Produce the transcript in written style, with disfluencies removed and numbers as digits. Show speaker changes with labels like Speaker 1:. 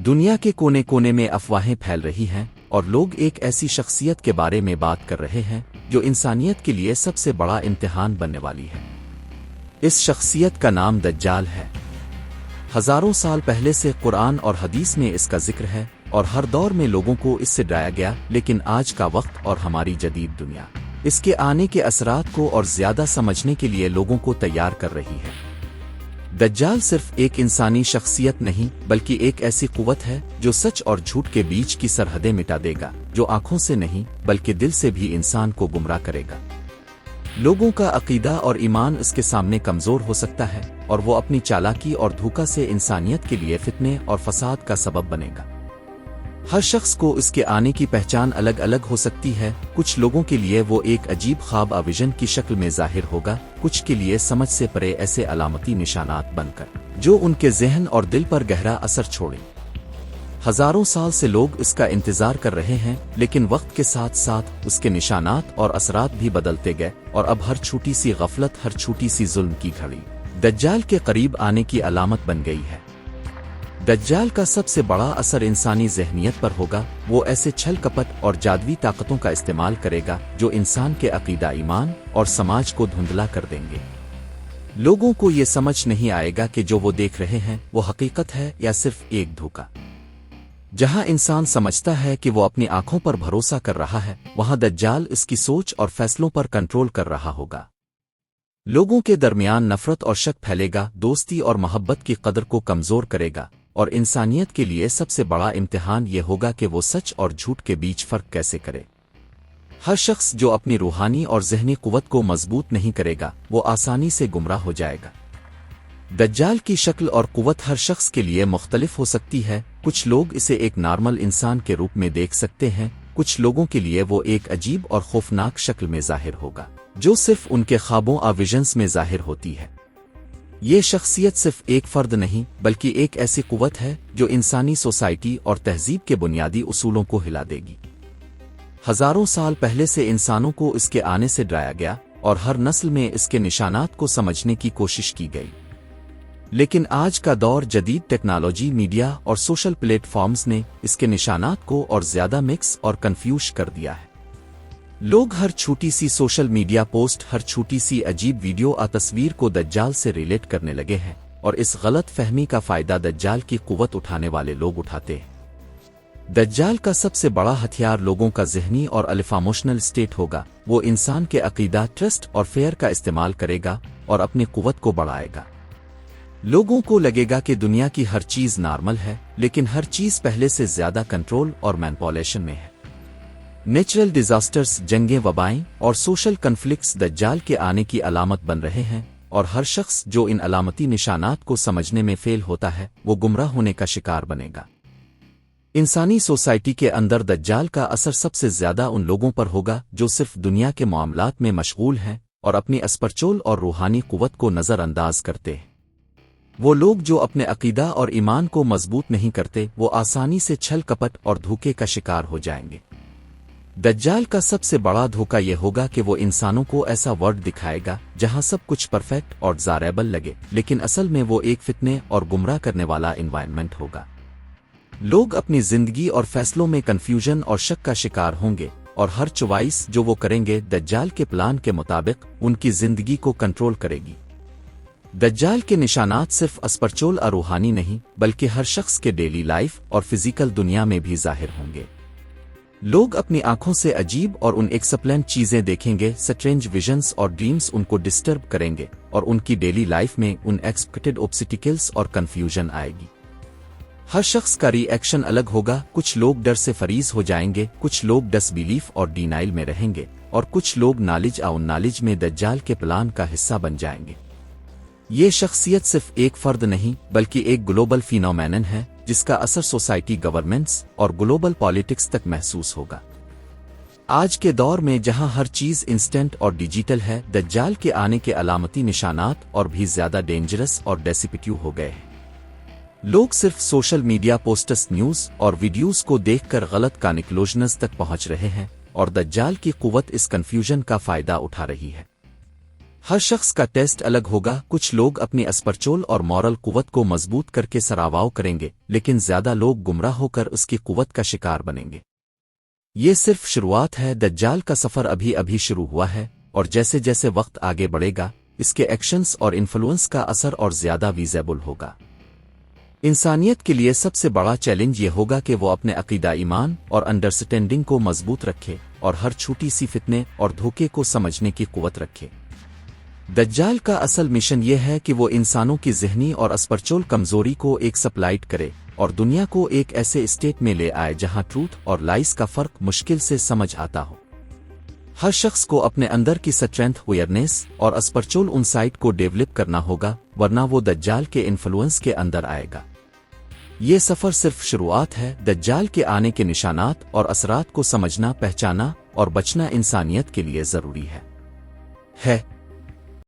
Speaker 1: دنیا کے کونے کونے میں افواہیں پھیل رہی ہیں اور لوگ ایک ایسی شخصیت کے بارے میں بات کر رہے ہیں جو انسانیت کے لیے سب سے بڑا امتحان بننے والی ہے۔ اس شخصیت کا نام دجال ہے۔ ہزاروں سال پہلے سے قرآن اور حدیث میں اس کا ذکر ہے اور ہر دور میں لوگوں کو اس سے ڈرایا گیا، لیکن آج کا وقت اور ہماری جدید دنیا اس کے آنے کے اثرات کو اور زیادہ سمجھنے کے لیے لوگوں کو تیار کر رہی ہے۔ دجال صرف ایک انسانی شخصیت نہیں بلکہ ایک ایسی قوت ہے جو سچ اور جھوٹ کے بیچ کی سرحدیں مٹا دے گا، جو آنکھوں سے نہیں بلکہ دل سے بھی انسان کو گمراہ کرے گا۔ لوگوں کا عقیدہ اور ایمان اس کے سامنے کمزور ہو سکتا ہے اور وہ اپنی چالاکی اور دھوکہ سے انسانیت کے لیے فتنے اور فساد کا سبب بنے گا۔ ہر شخص کو اس کے آنے کی پہچان الگ الگ ہو سکتی ہے۔ کچھ لوگوں کے لیے وہ ایک عجیب خواب ویژن کی شکل میں ظاہر ہوگا، کچھ کے لیے سمجھ سے پرے ایسے علامتی نشانات بن کر جو ان کے ذہن اور دل پر گہرا اثر چھوڑیں۔ ہزاروں سال سے لوگ اس کا انتظار کر رہے ہیں، لیکن وقت کے ساتھ ساتھ اس کے نشانات اور اثرات بھی بدلتے گئے، اور اب ہر چھوٹی سی غفلت، ہر چھوٹی سی ظلم کی گھڑی دجال کے قریب آنے کی علامت بن گئی ہے۔ دجال کا سب سے بڑا اثر انسانی ذہنیت پر ہوگا۔ وہ ایسے چھل کپٹ اور جادوی طاقتوں کا استعمال کرے گا جو انسان کے عقیدہ، ایمان اور سماج کو دھندلا کر دیں گے۔ لوگوں کو یہ سمجھ نہیں آئے گا کہ جو وہ دیکھ رہے ہیں وہ حقیقت ہے یا صرف ایک دھوکہ۔ جہاں انسان سمجھتا ہے کہ وہ اپنی آنکھوں پر بھروسہ کر رہا ہے، وہاں دجال اس کی سوچ اور فیصلوں پر کنٹرول کر رہا ہوگا۔ لوگوں کے درمیان نفرت اور شک پھیلے گا، دوستی اور محبت کی قدر کو کمزور کرے گا، اور انسانیت کے لیے سب سے بڑا امتحان یہ ہوگا کہ وہ سچ اور جھوٹ کے بیچ فرق کیسے کرے۔ ہر شخص جو اپنی روحانی اور ذہنی قوت کو مضبوط نہیں کرے گا، وہ آسانی سے گمراہ ہو جائے گا۔ دجال کی شکل اور قوت ہر شخص کے لیے مختلف ہو سکتی ہے۔ کچھ لوگ اسے ایک نارمل انسان کے روپ میں دیکھ سکتے ہیں، کچھ لوگوں کے لیے وہ ایک عجیب اور خوفناک شکل میں ظاہر ہوگا جو صرف ان کے خوابوں اور ویژنز میں ظاہر ہوتی ہے۔ یہ شخصیت صرف ایک فرد نہیں بلکہ ایک ایسی قوت ہے جو انسانی سوسائٹی اور تہذیب کے بنیادی اصولوں کو ہلا دے گی۔ ہزاروں سال پہلے سے انسانوں کو اس کے آنے سے ڈرایا گیا اور ہر نسل میں اس کے نشانات کو سمجھنے کی کوشش کی گئی، لیکن آج کا دور جدید ٹیکنالوجی، میڈیا اور سوشل پلیٹ فارمز نے اس کے نشانات کو اور زیادہ مکس اور کنفیوز کر دیا ہے۔ لوگ ہر چھوٹی سی سوشل میڈیا پوسٹ، ہر چھوٹی سی عجیب ویڈیو یا تصویر کو دجال سے ریلیٹ کرنے لگے ہیں، اور اس غلط فہمی کا فائدہ دجال کی قوت اٹھانے والے لوگ اٹھاتے ہیں۔ دجال کا سب سے بڑا ہتھیار لوگوں کا ذہنی اور ایموشنل سٹیٹ ہوگا۔ وہ انسان کے عقیدہ، ٹرسٹ اور فیئر کا استعمال کرے گا اور اپنی قوت کو بڑھائے گا۔ لوگوں کو لگے گا کہ دنیا کی ہر چیز نارمل ہے، لیکن ہر چیز پہلے سے زیادہ کنٹرول اور مینپولیشن میں ہے۔ نیچرل ڈیزاسٹرز، جنگیں، وبائیں اور سوشل کنفلکٹس دجال کے آنے کی علامت بن رہے ہیں، اور ہر شخص جو ان علامتی نشانات کو سمجھنے میں فیل ہوتا ہے وہ گمراہ ہونے کا شکار بنے گا۔ انسانی سوسائٹی کے اندر دجال کا اثر سب سے زیادہ ان لوگوں پر ہوگا جو صرف دنیا کے معاملات میں مشغول ہیں اور اپنی اسپرچول اور روحانی قوت کو نظر انداز کرتے ہیں۔ وہ لوگ جو اپنے عقیدہ اور ایمان کو مضبوط نہیں کرتے، وہ آسانی سے چھل کپٹ اور دھوکے کا شکار ہو جائیں گے۔ دجال کا سب سے بڑا دھوکہ یہ ہوگا کہ وہ انسانوں کو ایسا ورلڈ دکھائے گا جہاں سب کچھ پرفیکٹ اور ڈیزائربل لگے، لیکن اصل میں وہ ایک فتنے اور گمراہ کرنے والا انوائرمنٹ ہوگا۔ لوگ اپنی زندگی اور فیصلوں میں کنفیوژن اور شک کا شکار ہوں گے، اور ہر چوائس جو وہ کریں گے دجال کے پلان کے مطابق ان کی زندگی کو کنٹرول کرے گی۔ دجال کے نشانات صرف اسپرچول اور روحانی نہیں بلکہ ہر شخص کے ڈیلی لائف اور فزیکل دنیا میں بھی ظاہر ہوں گے۔ لوگ اپنی آنکھوں سے عجیب اور ان ایکسپلین چیزیں دیکھیں گے، سٹرینج ویژنز اور ڈریمز ان کو ڈسٹرب کریں گے، اور ان کی ڈیلی لائف میں ان ایکسپیکٹڈ اوبسٹیکلز اور کنفیوژن آئے گی۔ ہر شخص کا ری ایکشن الگ ہوگا، کچھ لوگ ڈر سے فریز ہو جائیں گے، کچھ لوگ ڈس بیلیف اور ڈینائل میں رہیں گے، اور کچھ لوگ نالج اور نالج میں دجال کے پلان کا حصہ بن جائیں گے۔ یہ شخصیت صرف ایک فرد نہیں بلکہ ایک گلوبل فینومینن ہے جس کا اثر سوسائٹی، گورنمنٹس اور گلوبل پالیٹکس تک محسوس ہوگا۔ آج کے دور میں جہاں ہر چیز انسٹنٹ اور ڈیجیٹل ہے، دجال کے آنے کے علامتی نشانات اور بھی زیادہ ڈینجرس اور ڈیسپٹیو ہو گئے ہیں۔ لوگ صرف سوشل میڈیا پوسٹس، نیوز اور ویڈیوز کو دیکھ کر غلط کنکلوژنز تک پہنچ رہے ہیں، اور دجال کی قوت اس کنفیوژن کا فائدہ اٹھا رہی ہے۔ ہر شخص کا ٹیسٹ الگ ہوگا، کچھ لوگ اپنی اسپرچول اور مورل قوت کو مضبوط کر کے سراواؤ کریں گے، لیکن زیادہ لوگ گمراہ ہو کر اس کی قوت کا شکار بنیں گے۔ یہ صرف شروعات ہے، دجال کا سفر ابھی ابھی شروع ہوا ہے، اور جیسے جیسے وقت آگے بڑھے گا اس کے ایکشنز اور انفلوئنس کا اثر اور زیادہ ویزیبل ہوگا۔ انسانیت کے لیے سب سے بڑا چیلنج یہ ہوگا کہ وہ اپنے عقیدہ ایمان اور انڈرسٹینڈنگ کو مضبوط رکھے اور ہر چھوٹی سی فتنے اور دھوکے کو سمجھنے کی قوت رکھے۔ دجال کا اصل مشن یہ ہے کہ وہ انسانوں کی ذہنی اور اسپرچول کمزوری کو ایک سپلائٹ کرے اور دنیا کو ایک ایسے اسٹیٹ میں لے آئے جہاں ٹروتھ اور لائز کا فرق مشکل سے سمجھ آتا ہو۔ ہر شخص کو اپنے اندر کی سٹرینتھ، اویئرنیس اور اسپرچول انسائٹ کو ڈیولپ کرنا ہوگا، ورنہ وہ دجال کے انفلوئنس کے اندر آئے گا۔ یہ سفر صرف شروعات ہے، دجال کے آنے کے نشانات اور اثرات کو سمجھنا، پہچانا اور بچنا انسانیت کے لیے ضروری ہے۔